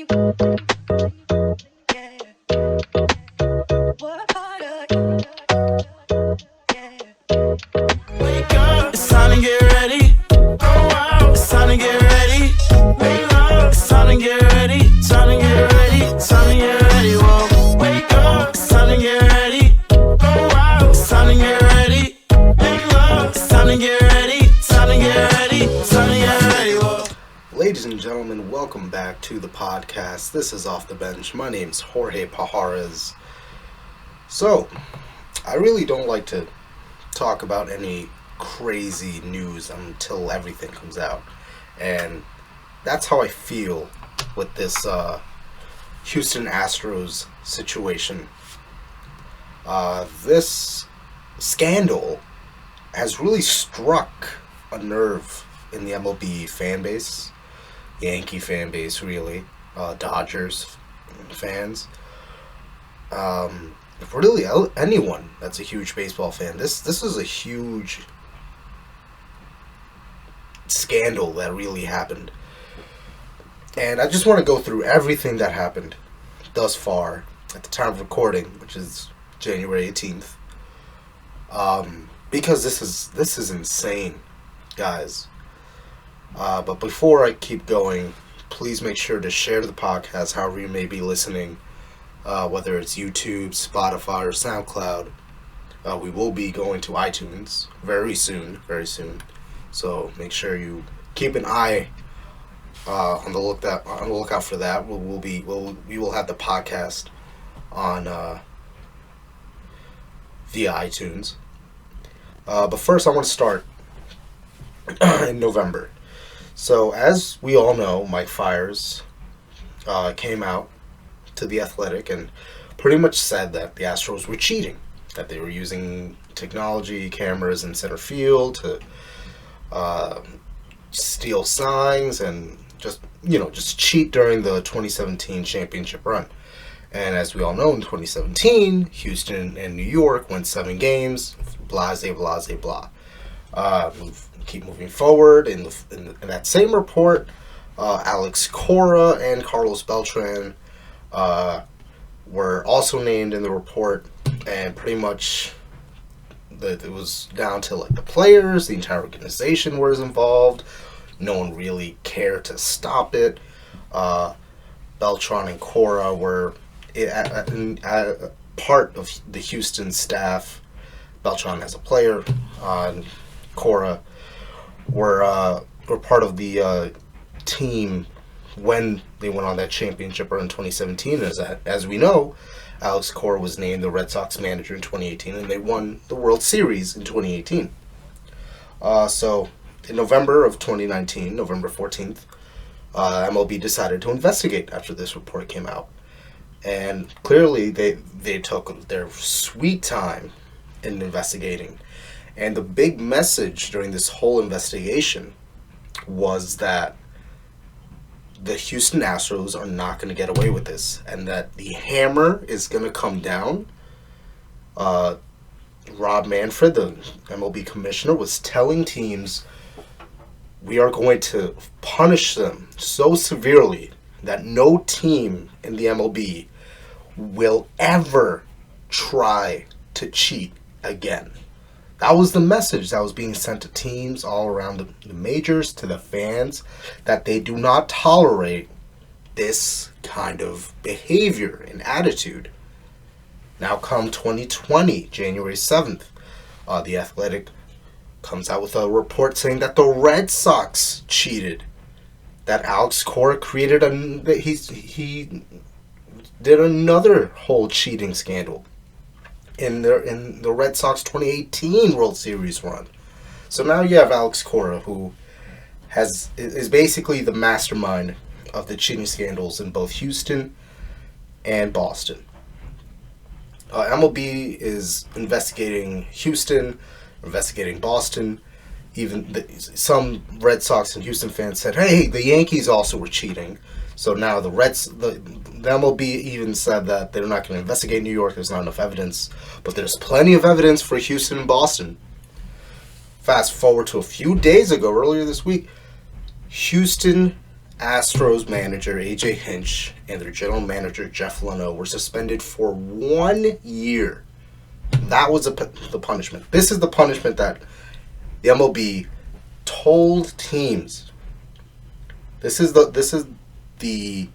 It's time to get ready. It's time to get ready. It's time to get ready. Time to get ready. Time to get ready. Whoa. Wake up. It's time to get ready. It's time to get ready. It's time to get ready. Time to get ready. Time to get ready. Whoa. Ladies and gentlemen, welcome back to the podcast. This is Off the Bench. My name's Jorge Pajarez. So, I really don't like to talk about any crazy news until everything comes out. And that's how I feel with this Houston Astros situation. This scandal has really struck a nerve in the MLB fan base, Yankee fan base, really, Dodgers fans, really anyone that's a huge baseball fan. This is a huge scandal that really happened, and I just want to go through everything that happened thus far at the time of recording, which is January 18th, because this is insane, guys. But before I keep going, please make sure to share the podcast however you may be listening, whether it's YouTube, Spotify, or SoundCloud. We will be going to iTunes very soon. So make sure you keep an eye on the lookout for that. We will have the podcast on via iTunes. But first, I want to start in November. So, as we all know, Mike Fiers came out to The Athletic and pretty much said that the Astros were cheating, that they were using technology, cameras in center field to steal signs and just cheat during the 2017 championship run. And as we all know, in 2017, Houston and New York went 7 games, blase, blah. Keep moving forward. In that same report, Alex Cora and Carlos Beltran were also named in the report, and pretty much it was down to like the players, the entire organization was involved. No one really cared to stop it. Beltran and Cora were part of the Houston staff. Beltran as a player, and Cora were part of the team when they went on that championship run in 2017. As we know, Alex Cora was named the Red Sox manager in 2018, and they won the World Series in 2018. So in November of 2019, November 14th, MLB decided to investigate after this report came out. And clearly they took their sweet time in investigating. And the big message during this whole investigation was that the Houston Astros are not going to get away with this, and that the hammer is going to come down. Rob Manfred, the MLB commissioner, was telling teams, we are going to punish them so severely that no team in the MLB will ever try to cheat again. That was the message that was being sent to teams all around the majors, to the fans, that they do not tolerate this kind of behavior and attitude. Now come 2020, January 7th, The Athletic comes out with a report saying that the Red Sox cheated. That Alex Cora created he did another whole cheating scandal in the Red Sox 2018 World Series run. So now you have Alex Cora, who is basically the mastermind of the cheating scandals in both Houston and Boston. MLB is investigating Houston, investigating Boston. Even some Red Sox and Houston fans said, hey, the Yankees also were cheating. So now the MLB even said that they're not going to investigate New York. There's not enough evidence. But there's plenty of evidence for Houston and Boston. Fast forward to a few days ago, earlier this week, Houston Astros manager A.J. Hinch and their general manager Jeff Luhnow were suspended for 1 year. That was the punishment. This is the punishment that the MLB told teams. This is the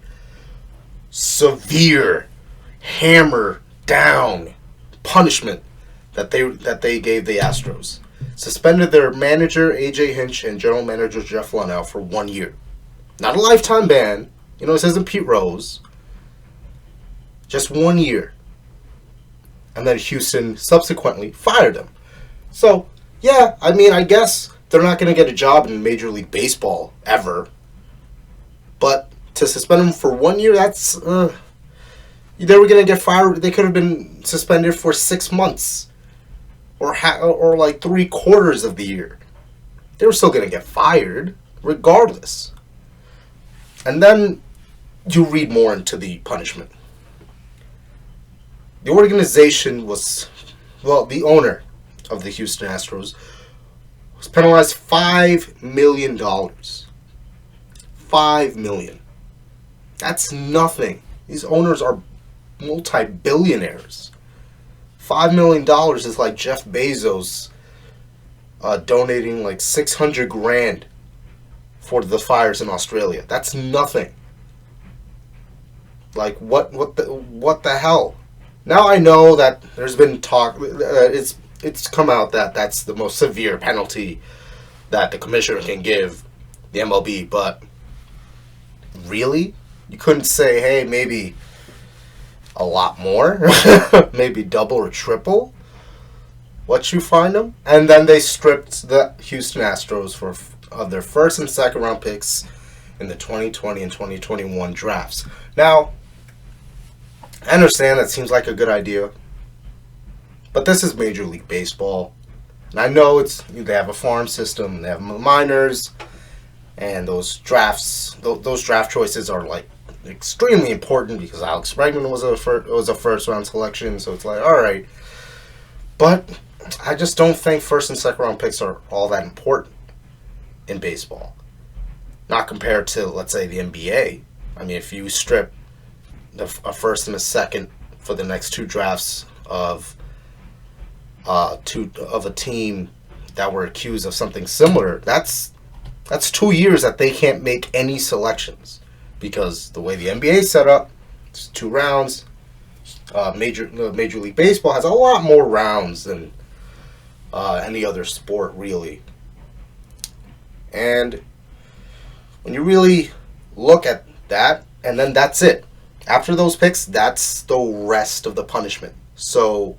severe hammer down punishment that they gave the Astros. Suspended their manager A.J. Hinch and general manager Jeff Luhnow for 1 year. Not a lifetime ban. You know, this isn't Pete Rose. Just 1 year. And then Houston subsequently fired them. So, yeah, I mean, I guess they're not going to get a job in Major League Baseball ever. But to suspend them for 1 year, that's... they were going to get fired. They could have been suspended for 6 months. Or like 3/4 of the year. They were still going to get fired, regardless. And then you read more into the punishment. The organization was, well, the owner of the Houston Astros was penalized $5 million. $5 million. That's nothing. These owners are multi-billionaires. $5 million is like Jeff Bezos donating like $600,000 for the fires in Australia. That's nothing. Like what the hell? Now I know that there's been talk. It's come out that that's the most severe penalty that the commissioner can give the MLB. But really, you couldn't say, hey, maybe a lot more, maybe double or triple what you find them. And then they stripped the Houston Astros of their first and second round picks in the 2020 and 2021 drafts. Now, I understand that seems like a good idea, but this is Major League Baseball, and I know they have a farm system, they have minors, and those draft choices are like extremely important because Alex Bregman was a first round selection, so it's like, all right. But I just don't think first and second round picks are all that important in baseball. Not compared to, let's say, the NBA. I mean, if you strip a first and a second for the next two drafts of a team that were accused of something similar, that's 2 years that they can't make any selections. Because the way the NBA is set up, it's 2 rounds. Major League Baseball has a lot more rounds than any other sport, really. And when you really look at that, and then that's it. After those picks, that's the rest of the punishment. So,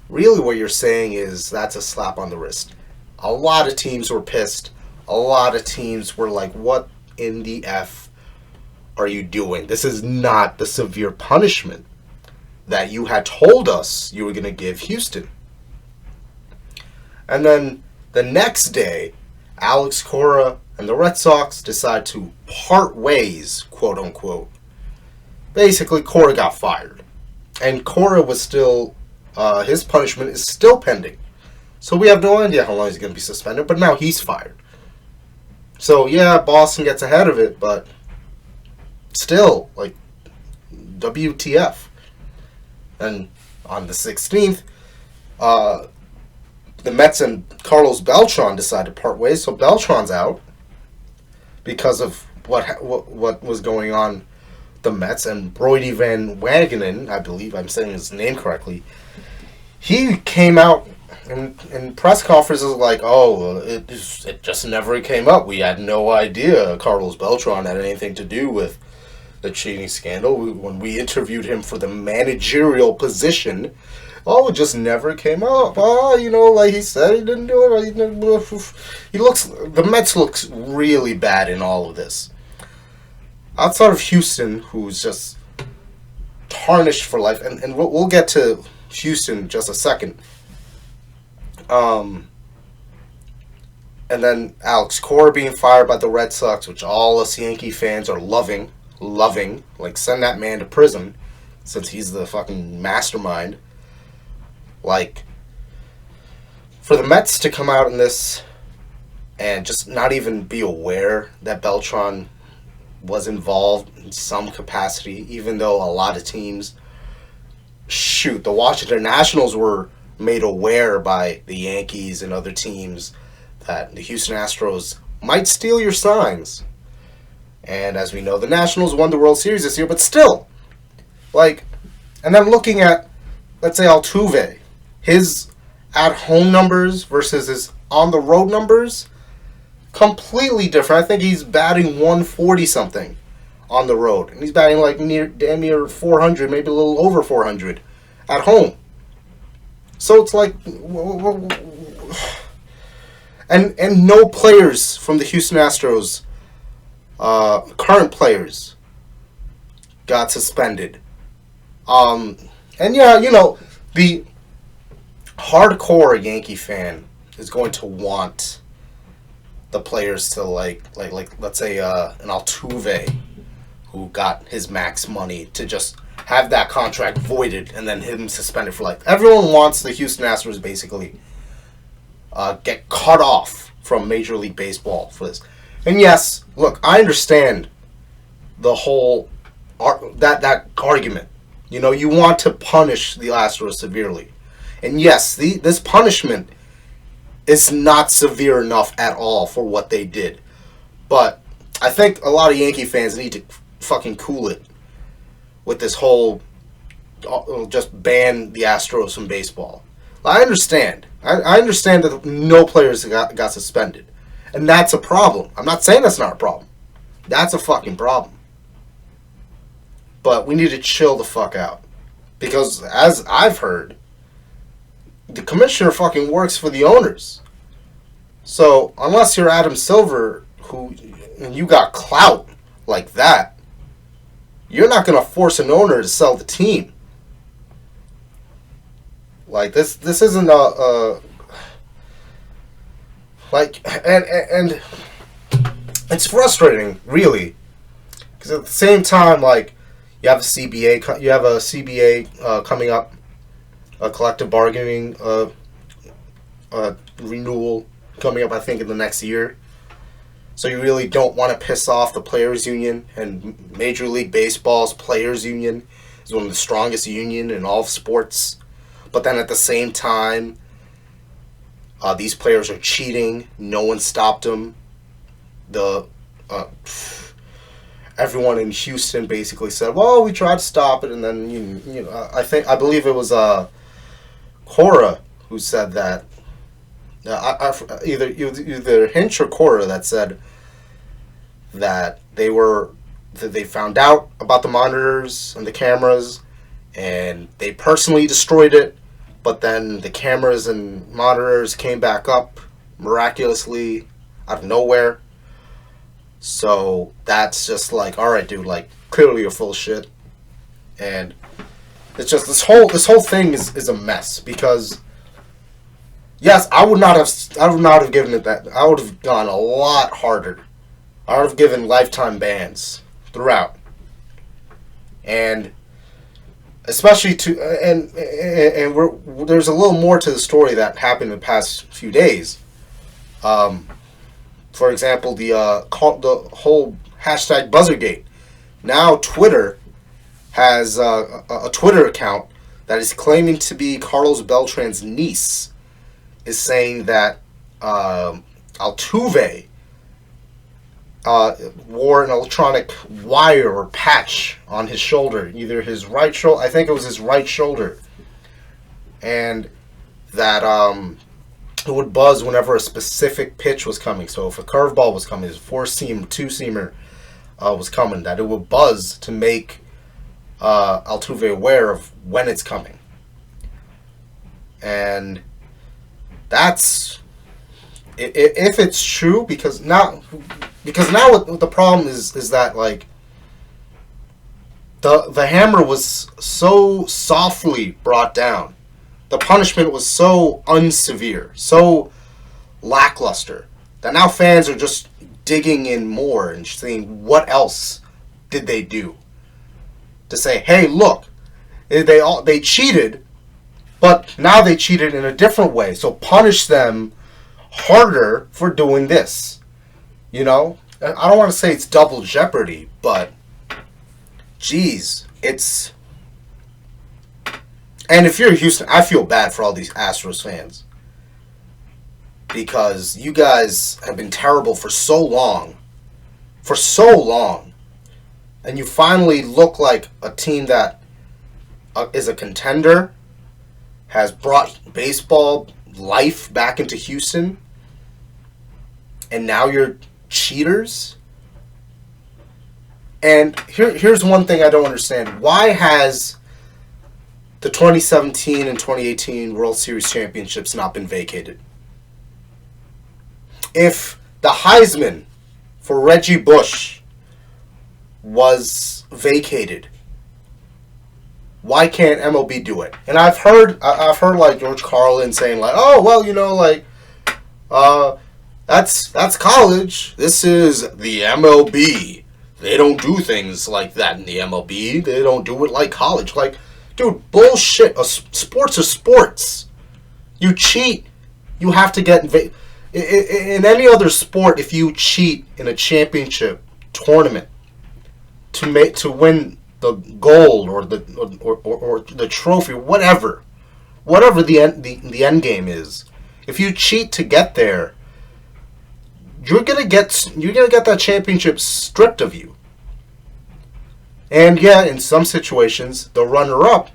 really what you're saying is that's a slap on the wrist. A lot of teams were pissed. A lot of teams were like, what in the F are you doing? This is not the severe punishment that you had told us you were going to give Houston. And then the next day, Alex Cora and the Red Sox decide to part ways, quote unquote. Basically, Cora got fired. And Cora was still, his punishment is still pending. So we have no idea how long he's going to be suspended, but now he's fired. So yeah, Boston gets ahead of it, but still, like, WTF. And on the 16th, the Mets and Carlos Beltran decide to part ways. So Beltran's out because of what was going on the Mets. And Brody Van Wagenen, I believe I'm saying his name correctly, he came out in press conferences like, oh, it just never came up. We had no idea Carlos Beltran had anything to do with the cheating scandal. When we interviewed him for the managerial position, it just never came up. Like he said, he didn't do it. The Mets looks really bad in all of this. Outside of Houston, who's just tarnished for life, and we'll get to Houston in just a second. And then Alex Cora being fired by the Red Sox, which all us Yankee fans are loving. Like, send that man to prison, since he's the fucking mastermind. Like, for the Mets to come out in this and just not even be aware that Beltran was involved in some capacity, even though a lot of teams, shoot, the Washington Nationals were made aware by the Yankees and other teams that the Houston Astros might steal your signs. And as we know, the Nationals won the World Series this year, but still, like, and then looking at, let's say, Altuve, his at-home numbers versus his on-the-road numbers, completely different. I think he's batting 140-something on the road, and he's batting like damn near 400, maybe a little over 400 at home. So it's like, and no players from the Houston Astros, current players, got suspended. And yeah, the hardcore Yankee fan is going to want the players to like let's say an Altuve, who got his max money, to just have that contract voided and then him suspended for life. Everyone wants the Houston Astros basically get cut off from Major League Baseball for this. And yes, look, I understand the whole that argument. You want to punish the Astros severely. And yes, this punishment is not severe enough at all for what they did. But I think a lot of Yankee fans need to fucking cool it with this whole just ban the Astros from baseball. I understand. I understand that no players got suspended. And that's a problem. I'm not saying that's not a problem. That's a fucking problem. But we need to chill the fuck out. Because as I've heard, the commissioner fucking works for the owners. So unless you're Adam Silver, and you got clout like that, you're not going to force an owner to sell the team. Like, this isn't and it's frustrating, really, because at the same time, like, you have a CBA coming up, a collective bargaining renewal coming up, I think, in the next year. So you really don't want to piss off the players' union, and Major League Baseball's players' union is one of the strongest union in all of sports. But then at the same time, these players are cheating. No one stopped them. Everyone in Houston basically said, "Well, we tried to stop it," and then I believe it was Cora who said that. Either Hinch or Cora that said that they found out about the monitors and the cameras, and they personally destroyed it, but then the cameras and monitors came back up miraculously out of nowhere. So that's just like, all right, dude, like, clearly you're full of shit. And it's just this whole thing is a mess, because yes, I would not have given it that. I would have gone a lot harder. I would have given lifetime bans throughout. And especially there's a little more to the story that happened in the past few days. For example, the whole hashtag Buzzergate. Now Twitter has a Twitter account that is claiming to be Carlos Beltran's niece, is saying that Altuve wore an electronic wire or patch on his shoulder, either his right shoulder, I think it was his right shoulder, and that it would buzz whenever a specific pitch was coming. So if a curveball was coming, a four-seam, two-seamer was coming, that it would buzz to make Altuve aware of when it's coming. And that's, if it's true, because now what the problem is that, like, the hammer was so softly brought down. The punishment was so unsevere, so lackluster, that now fans are just digging in more and saying, what else did they do? To say, hey, look, they cheated, but now they cheated in a different way, so punish them harder for doing this. I don't want to say it's double jeopardy, but geez, it's. And if you're Houston, I feel bad for all these Astros fans because you guys have been terrible for so long, and you finally look like a team that is a contender, has brought baseball life back into Houston, and now you're cheaters. And here's one thing I don't understand. Why has the 2017 and 2018 World Series championships not been vacated? If the Heisman for Reggie Bush was vacated, why can't MLB do it? And I've heard like George Carlin saying like, oh well, like that's college. This is the MLB. They don't do things like that in the MLB. They don't do it like college. Like, dude, bullshit. Sports are sports. You cheat, you have to get in any other sport. If you cheat in a championship tournament to win the gold or the trophy, whatever the end game is, if you cheat to get there, you're gonna get that championship stripped of you. And yeah, in some situations, the runner-up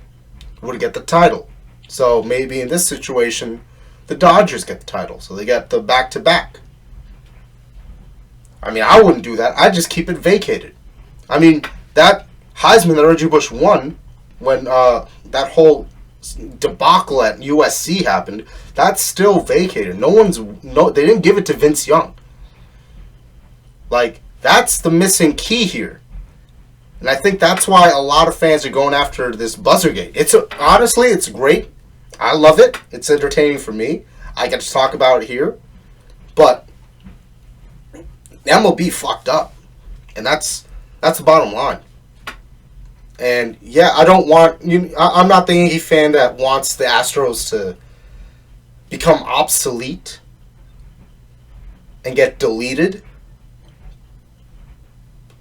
would get the title. So maybe in this situation, the Dodgers get the title, so they get the back-to-back. I mean, I wouldn't do that. I'd just keep it vacated. I mean, that Heisman that Reggie Bush won when that whole debacle at USC happened, that's still vacated. They didn't give it to Vince Young. Like, that's the missing key here. And I think that's why a lot of fans are going after this Buzzergate. Honestly, it's great. I love it. It's entertaining for me. I get to talk about it here. But MLB fucked up. And that's the bottom line. And yeah, I'm not the Yankee fan that wants the Astros to become obsolete and get deleted,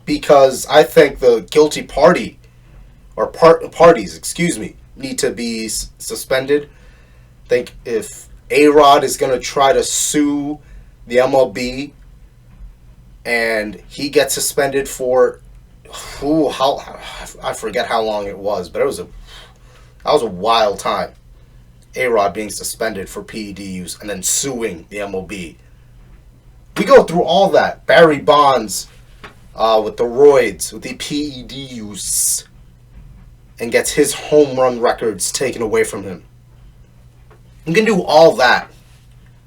because I think the guilty party or parties, need to be suspended. I think if A-Rod is going to try to sue the MLB and he gets suspended for I forget how long it was, but that was a wild time. A-Rod being suspended for PED use and then suing the MLB. We go through all that. Barry Bonds with the roids, with the PED use, and gets his home run records taken away from him. You can do all that.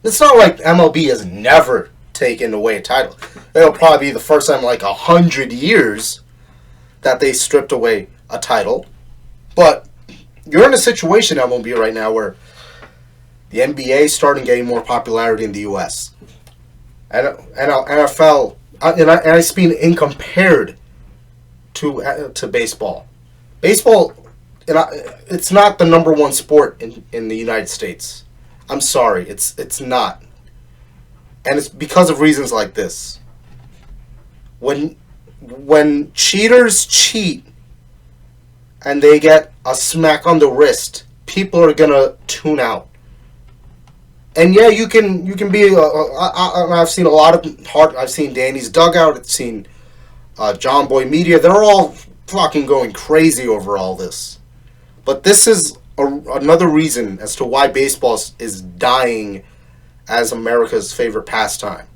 It's not like MLB has never taken away a title. It'll probably be the first time in like 100 years that they stripped away a title. But you're in a situation, MLB, right now where the NBA is starting getting more popularity in the U.S. And NFL, and I speak in compared to baseball. Baseball, it's not the number one sport in the United States. I'm sorry, it's not. And it's because of reasons like this. When cheaters cheat and they get a smack on the wrist, people are gonna tune out. And yeah, you can be. I've seen a lot of I've seen Danny's Dugout. I've seen John Boy Media. They're all fucking going crazy over all this. But this is another reason as to why baseball is dying as America's favorite pastime.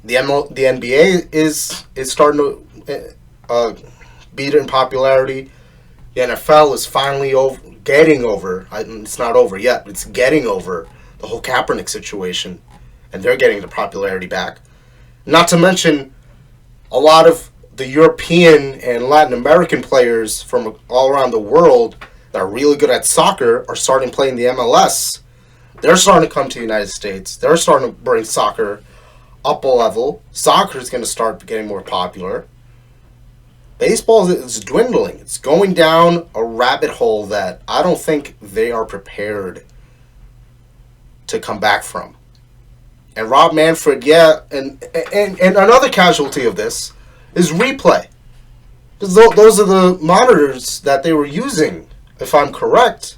The NBA is starting to beat it in popularity. The NFL is finally getting over. It's not over yet, but it's getting over the whole Kaepernick situation, and they're getting the popularity back. Not to mention, a lot of the European and Latin American players from all around the world that are really good at soccer are starting playing the MLS. They're starting to come to the United States. They're starting to bring soccer up a level. Soccer is going to start getting more popular. Baseball is dwindling. It's going down a rabbit hole that I don't think they are prepared to come back from. And Rob Manfred, and another casualty of this is replay. Because those are the monitors that they were using, if I'm correct.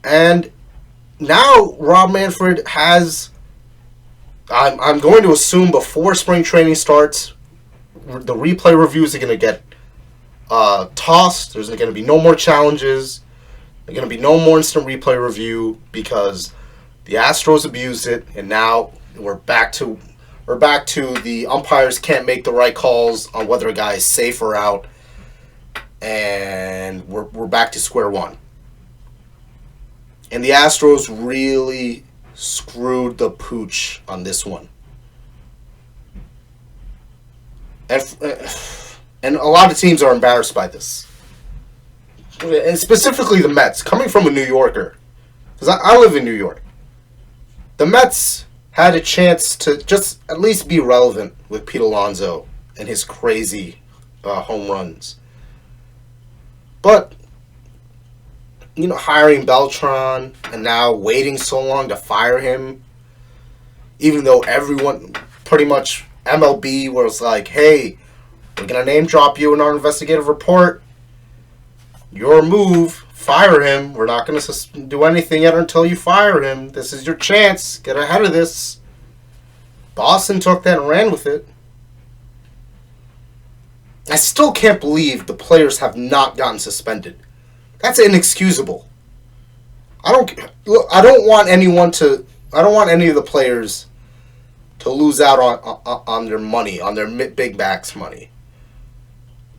And now Rob Manfred has, I'm going to assume before spring training starts, the replay reviews are going to get tossed. There's going to be no more challenges. There's going to be no more instant replay review because the Astros abused it, and now we're back to the umpires can't make the right calls on whether a guy is safe or out, and we're back to square one. And the Astros really screwed the pooch on this one. And a lot of teams are embarrassed by this. And specifically the Mets, coming from a New Yorker. Because I live in New York. The Mets had a chance to just at least be relevant with Pete Alonso and his crazy home runs. But, hiring Beltran and now waiting so long to fire him, even though everyone, pretty much MLB was like, hey, we're going to name drop you in our investigative report. Your move, fire him. We're not going to do anything yet until you fire him. This is your chance. Get ahead of this. Boston took that and ran with it. I still can't believe the players have not gotten suspended. That's inexcusable. I don't want any of the players to lose out on their money, on their big backs money.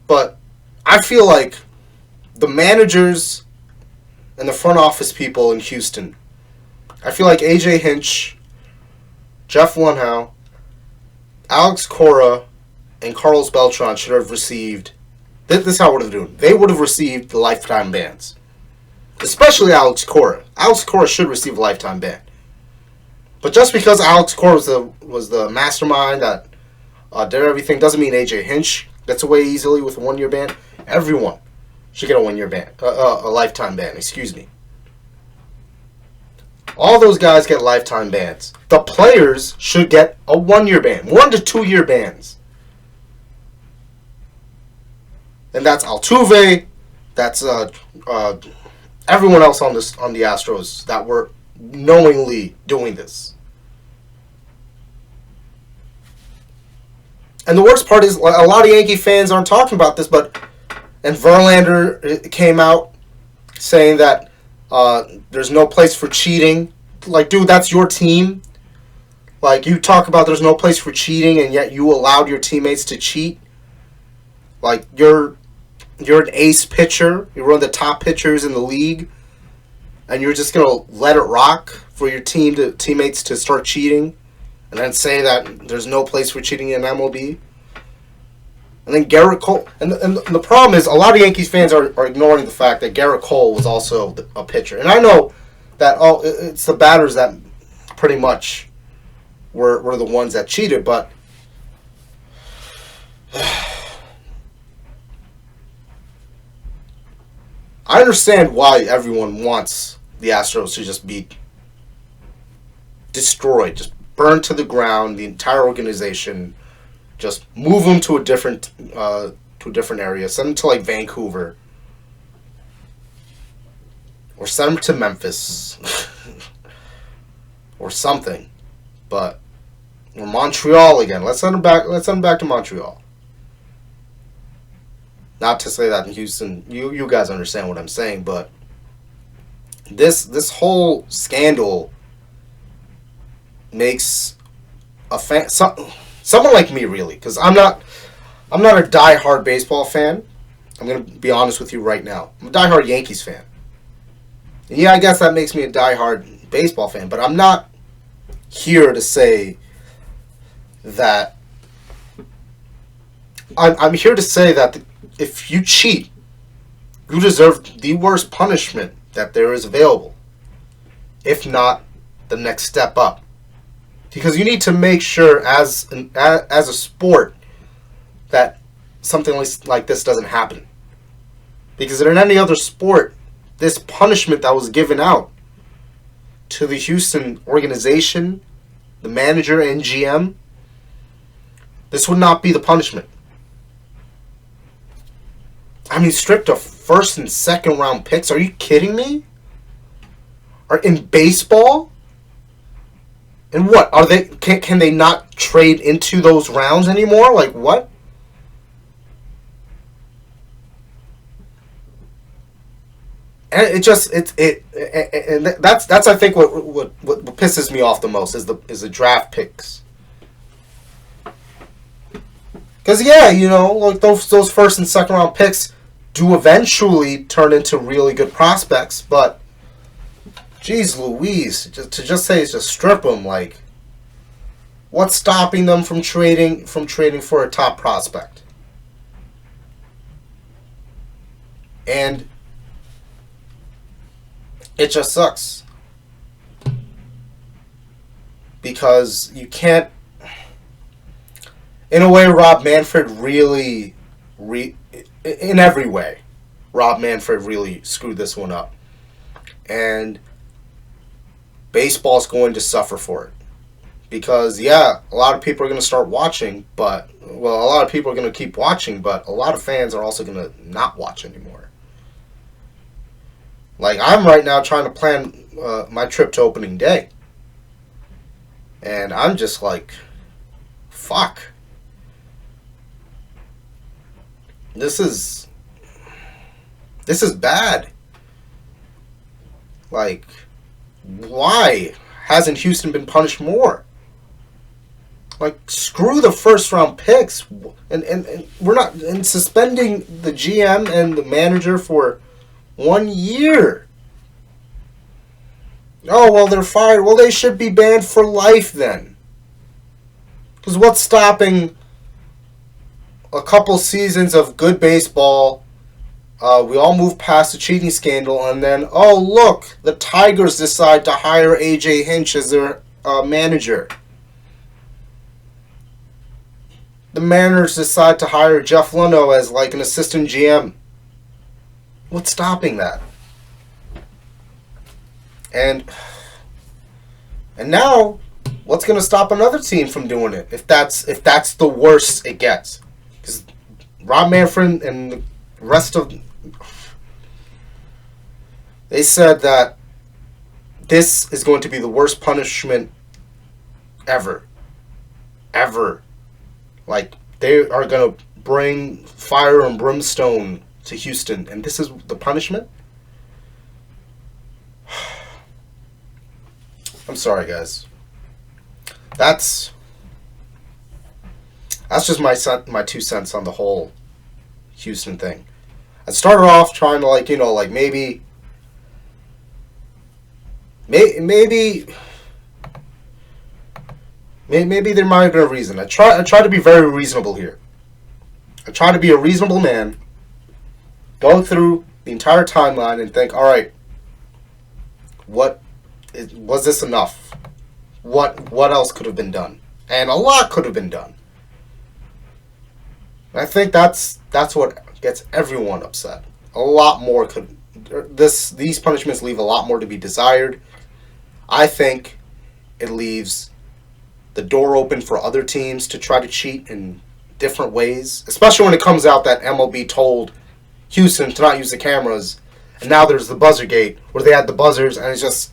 But I feel like the managers and the front office people in Houston, I feel like AJ Hinch, Jeff Lunhow, Alex Cora, and Carlos Beltran should have received. This is how I would have done. They would have received the lifetime bans. Especially Alex Cora. Alex Cora should receive a lifetime ban. But just because Alex Cora was the mastermind that did everything doesn't mean AJ Hinch gets away easily with a 1-year ban. Everyone should get a 1-year ban, a lifetime ban. Excuse me. All those guys get lifetime bans. The players should get a 1-year ban, 1 to 2 year bans. And that's Altuve. That's everyone else on the Astros that were knowingly doing this. And the worst part is a lot of Yankee fans aren't talking about this, and Verlander came out saying that there's no place for cheating. Like, dude, that's your team. Like, you talk about there's no place for cheating, and yet you allowed your teammates to cheat. Like, you're an ace pitcher. You're one of the top pitchers in the league, and you're just gonna let it rock for your teammates to start cheating, and then say that there's no place for cheating in MLB. And then Garrett Cole, and the problem is a lot of Yankees fans are ignoring the fact that Garrett Cole was also a pitcher, and I know that it's the batters that pretty much were the ones that cheated, but. I understand why everyone wants the Astros to just be destroyed, just burned to the ground, the entire organization, just move them to a different area, send them to like Vancouver, or send them to Memphis, or something, or Montreal again. Let's send them back. Let's send them back to Montreal. Not to say that in Houston, you guys understand what I'm saying, but this whole scandal makes someone like me, really, because I'm not a diehard baseball fan. I'm gonna be honest with you right now. I'm a diehard Yankees fan. And yeah, I guess that makes me a diehard baseball fan, but I'm not here to say that. I'm here to say that if you cheat, you deserve the worst punishment that there is available. If not, the next step up. Because you need to make sure as a sport that something like this doesn't happen. Because in any other sport, this punishment that was given out to the Houston organization, the manager and GM, this would not be the punishment. I mean, stripped of first and second round picks. Are you kidding me? Or in baseball? And what are they? Can they not trade into those rounds anymore? Like what? And and that's I think what pisses me off the most is the draft picks. Because like those first and second round picks do eventually turn into really good prospects, but geez Louise, to just say it's just strip them, like what's stopping them from trading for a top prospect? And it just sucks. Because you can't, in a way, Rob Manfred really, in every way, Rob Manfred really screwed this one up. And baseball's going to suffer for it. Because, a lot of people are going to start watching, a lot of people are going to keep watching, but a lot of fans are also going to not watch anymore. Like, I'm right now trying to plan my trip to opening day. And I'm just like, fuck. This is bad. Like, why hasn't Houston been punished more? Like, screw the first round picks. And we're not, and suspending the GM and the manager for 1 year. Oh, well, they're fired. Well, they should be banned for life then. Because what's stopping a couple seasons of good baseball? We all move past the cheating scandal, and then, oh, look, the Tigers decide to hire A.J. Hinch as their manager. The Mariners decide to hire Jeff Luhnow as like an assistant GM. What's stopping that? And now, what's going to stop another team from doing it? If that's the worst it gets, because Rob Manfred and the rest of, they said that this is going to be the worst punishment ever. Like, they are going to bring fire and brimstone to Houston, and this is the punishment? I'm sorry, guys. That's just my 2 cents on the whole Houston thing. I started off trying to maybe there might have been a reason. I try to be very reasonable here. I try to be a reasonable man, go through the entire timeline and think, all right, was this enough? What else could have been done? And a lot could have been done. And I think that's what gets everyone upset. A lot more could. These punishments leave a lot more to be desired. I think it leaves the door open for other teams to try to cheat in different ways, especially when it comes out that MLB told Houston to not use the cameras, and now there's the buzzer gate where they had the buzzers, and it's just.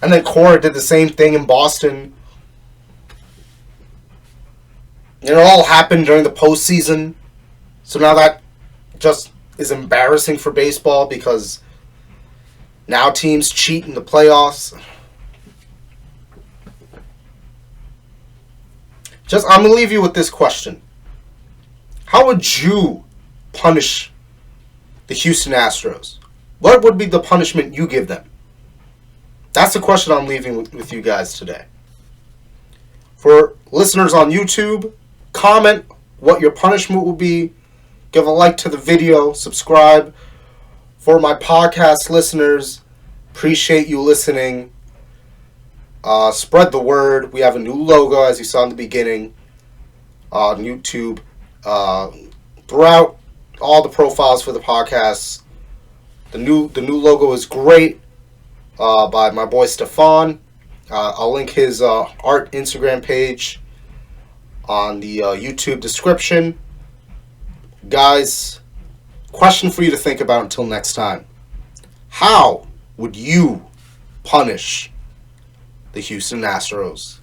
And then Cora did the same thing in Boston. And it all happened during the postseason. So now that just is embarrassing for baseball because now teams cheat in the playoffs. I'm going to leave you with this question. How would you punish the Houston Astros? What would be the punishment you give them? That's the question I'm leaving with you guys today. For listeners on YouTube, comment what your punishment will be. Give a like to the video. Subscribe. For my podcast listeners, appreciate you listening. Spread the word. We have a new logo, as you saw in the beginning, on YouTube. Throughout all the profiles for the podcast, the new logo is great. by my boy Stefan. I'll link his art Instagram page on the YouTube description. Guys, question for you to think about until next time. How would you punish the Houston Astros?